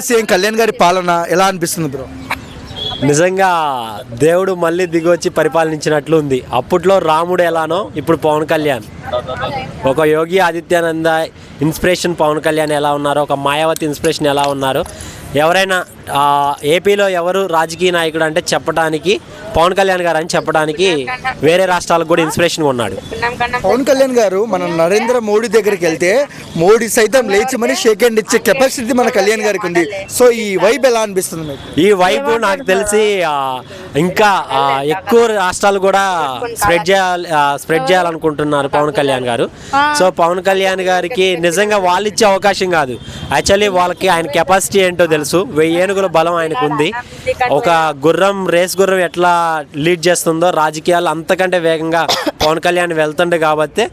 Deputy CM Kalyan గారి పాలన ఎలా అనిపిస్తుంది బ్రో? నిజంగా దేవుడు మళ్ళీ దిగొచ్చి పరిపాలించినట్లు ఉంది. అప్పట్లో రాముడు ఎలానో ఇప్పుడు పవన్ కళ్యాణ్, ఒక యోగి ఆదిత్యానంద ఇన్స్పిరేషన్ పవన్ కళ్యాణ్ ఎలా ఉన్నారో, ఒక మాయావతి ఇన్స్పిరేషన్ ఎలా ఉన్నారో, ఎవరైనా ఏపీలో ఎవరు రాజకీయ నాయకుడు అంటే చెప్పడానికి పవన్ కళ్యాణ్ గారు అని చెప్పడానికి వేరే రాష్ట్రాలకు కూడా ఇన్స్పిరేషన్గా ఉన్నాడు. పవన్ కళ్యాణ్ గారు మన నరేంద్ర మోడీ దగ్గరికి వెళ్తే మోడీ సైతం లేచి మరి షేక్ హ్యాండ్ ఇచ్చే కెపాసిటీ మన కళ్యాణ్ గారికి ఉంది. సో ఈ వైబ్ ఎలా అనిపిస్తుంది మీకు? ఈ వైబ్ నాకు తెలిసి ఇంకా ఎక్కువ రాష్ట్రాలు కూడా స్ప్రెడ్ చేయాలనుకుంటున్నారు పవన్ కళ్యాణ్ గారు. సో పవన్ కళ్యాణ్ గారికి నిజంగా వాళ్ళు ఇచ్చే అవకాశం కాదు, యాక్చువల్లీ వాళ్ళకి ఆయన కెపాసిటీ ఏంటో తెలుసు. 1000 ఏనుగుల బలం ఆయనకు ఉంది. ఒక రేస్ గుర్రం ఎట్లా లీడ్ చేస్తుందో రాజకీయాలు అంతకంటే వేగంగా పవన్ కళ్యాణ్ వెళ్తుండే కాబట్టి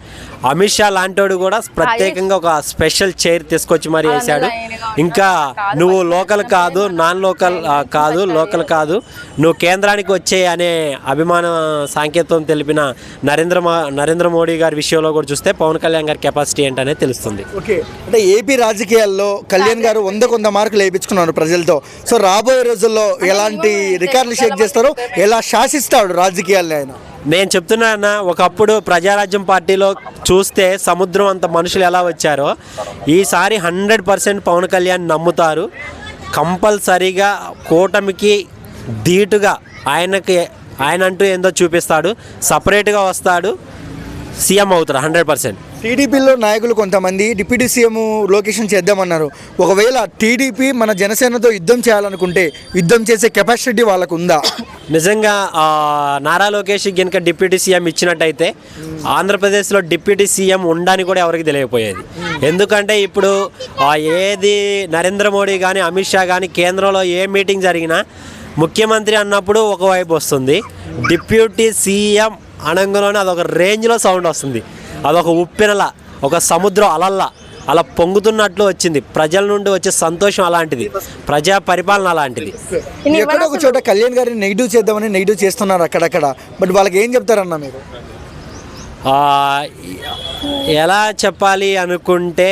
అమిత్ షా లాంటోడు కూడా ప్రత్యేకంగా ఒక స్పెషల్ చైర్ తీసుకొచ్చి మరీ వేశాడు. ఇంకా నువ్వు లోకల్ కాదు, నాన్ లోకల్ కాదు, లోకల్ కాదు, నువ్వు కేంద్రానికి వచ్చే అనే అభిమాన సాంకేతం తెలిపిన నరేంద్ర మోడీ గారి విషయంలో కూడా చూస్తే పవన్ కళ్యాణ్ గారి కెపాసిటీ ఏంటనే తెలుస్తుంది. ఓకే, అంటే ఏపీ రాజకీయాల్లో కళ్యాణ్ గారు 100 మార్కులు వేయించుకున్నారు ప్రజలతో. సో రాబోయే రోజుల్లో ఎలాంటి రికార్డులు షేక్ చేస్తారో, ఎలా శాసిస్తాడు రాజకీయాల్లో ఆయన? నేను చెప్తున్నా, ఒకప్పుడు ప్రజారాజ్యం పార్టీలో చూస్తే సముద్రం అంత మనుషులు ఎలా వచ్చారో ఈసారి 100% పవన్ కళ్యాణ్ నమ్ముతారు. కంపల్సరీగా కూటమికి ధీటుగా ఆయన అంటూ ఏందో చూపిస్తాడు, సపరేట్గా వస్తాడు, సీఎం అవుతారు 100%. టీడీపీలో నాయకులు కొంతమంది డిప్యూటీ సీఎం లొకేషన్ చేద్దామన్నారు. ఒకవేళ టీడీపీ మన జనసేనతో యుద్ధం చేయాలనుకుంటే యుద్ధం చేసే కెపాసిటీ వాళ్ళకు ఉందా? నిజంగా నారా లోకేష్ కనుక డిప్యూటీ సీఎం ఇచ్చినట్టయితే ఆంధ్రప్రదేశ్లో డిప్యూటీ సీఎం ఉండడానికి కూడా ఎవరికి తెలియకపోయేది. ఎందుకంటే ఇప్పుడు ఏది నరేంద్ర మోడీ కానీ అమిత్ షా కానీ కేంద్రంలో ఏ మీటింగ్ జరిగినా ముఖ్యమంత్రి అన్నప్పుడు ఒకవైపు వస్తుంది, డిప్యూటీ సీఎం అనంగంలోనే అదొక రేంజ్లో సౌండ్ వస్తుంది, అదొక ఉప్పెనలా, ఒక సముద్రం అలల్లా అలా పొంగుతున్నట్లు వచ్చింది. ప్రజల నుండి వచ్చే సంతోషం అలాంటిది, ప్రజా పరిపాలన అలాంటిది. ఎక్కడో ఒక చోట కళ్యాణ్ గారిని నెగిటివ్ చేద్దామని నెగిటివ్ చేస్తున్నారు అక్కడక్కడ, బట్ వాళ్ళకి ఏం చెప్తారన్నా మీరు? ఎలా చెప్పాలి అనుకుంటే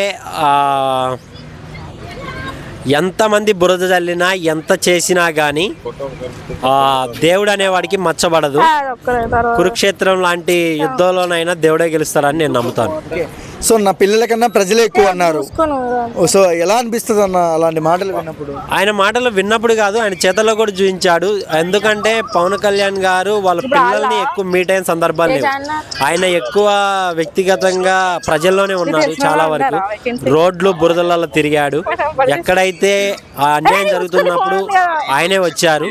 ఎంతమంది బురద చల్లినా ఎంత చేసినా కానీ దేవుడు అనేవాడికి మచ్చబడదు. కురుక్షేత్రం లాంటి యుద్ధంలోనైనా దేవుడే గెలుస్తారని నేను నమ్ముతాను. సో నా పిల్లల కన్నా ప్రజలే ఎక్కువ అన్నారు. సో ఎలా అనిపిస్తుంది అన్న అలాంటి మాటలు విన్నప్పుడు? ఆయన మాటలు విన్నప్పుడు కాదు, ఆయన చేతల్లో కూడా చూపించాడు. ఎందుకంటే పవన్ కళ్యాణ్ గారు వాళ్ళ పిల్లల్ని ఎక్కువ మీట్ అయిన సందర్భాలు లేవు. ఆయన ఎక్కువ వ్యక్తిగతంగా ప్రజల్లోనే ఉన్నారు. చాలా వరకు రోడ్లు బురదలలో తిరిగాడు. ఎక్కడైతే అన్యాయం జరుగుతున్నప్పుడు ఆయనే వచ్చారు.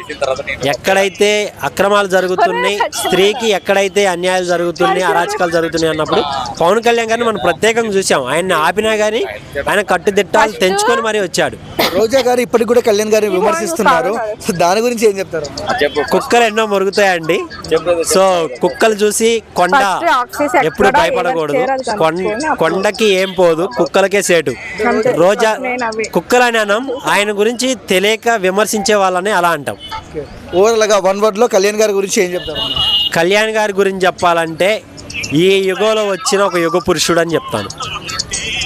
ఎక్కడైతే అక్రమాలు జరుగుతున్నాయి, స్త్రీకి ఎక్కడైతే అన్యాయాలు జరుగుతున్నాయి, అరాచకాలు జరుగుతున్నాయి అన్నప్పుడు పవన్ కళ్యాణ్ గారిని మనం ప్రత్యేకంగా చూసాం. ఆయన్ని ఆపినా కానీ ఆయన కట్టుదిట్టాలు తెంచుకొని మరీ వచ్చాడు. రోజా గారు ఇప్పటికి కూడా కళ్యాణ్ గారిని విమర్శిస్తున్నారు. సో దాని గురించి ఏం చెప్తారు? కుక్కలు ఎన్నో మురుగుతాయండి. సో కుక్కలు చూసి కొండ ఎప్పుడు భయపడకూడదు. కొండకి ఏం పోదు, కుక్కలకే సేటు. రోజా కుక్కలు అని అనం, ఆయన గురించి తెలియక విమర్శించే వాళ్ళని అలా అంటాం. ఓవరాల్గా 1 word లో కళ్యాణ్ గారి గురించి ఏం చెప్తారు? కళ్యాణ్ గారి గురించి చెప్పాలంటే ఈ యుగంలో వచ్చిన ఒక యుగ పురుషుడు అని చెప్తాను.